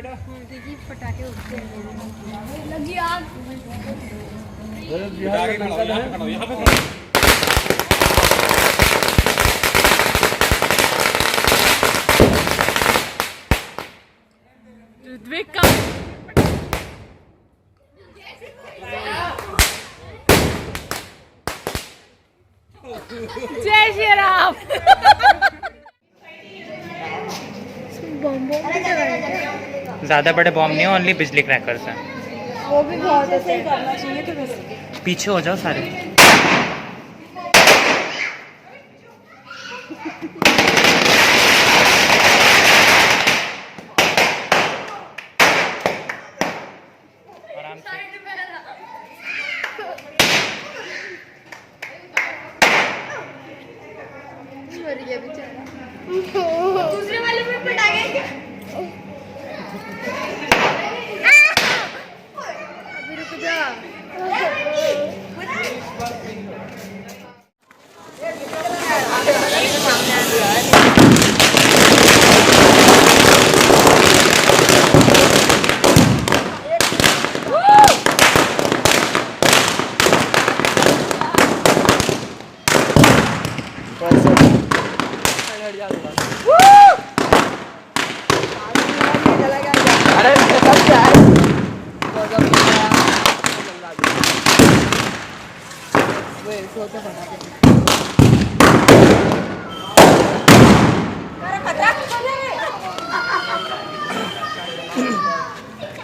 देखिए पटाखे उठते हैं। लगी आग। यहाँ पे खड़ा, यहाँ पे खड़ा। जय श्री राम। ज्यादा बड़े बॉम्ब नहीं है, ओनली बिजली क्रैकर्स हैं। वो भी बहुत सही करना चाहिए तो बस। पीछे हो जाओ सारे। आराम से। मर गया बेचारा। दूसरे वाले में पटाखे। अभी रुक जा।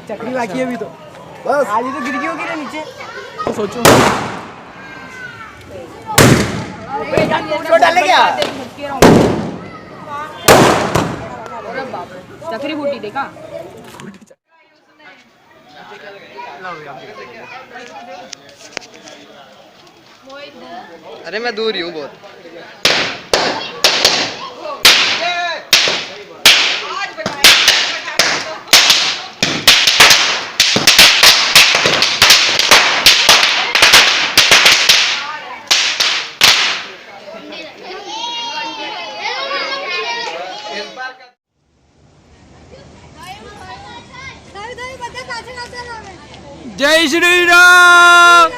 चक्री बाकी है अभी तो बस आज ही तो गिर गई होगी ना नीचे तो सोचो डाले क्या चक्री बूटी देखा। अरे मैं दूर ही हूँ बहुत। जय श्री राम।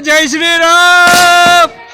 जय श्री राम।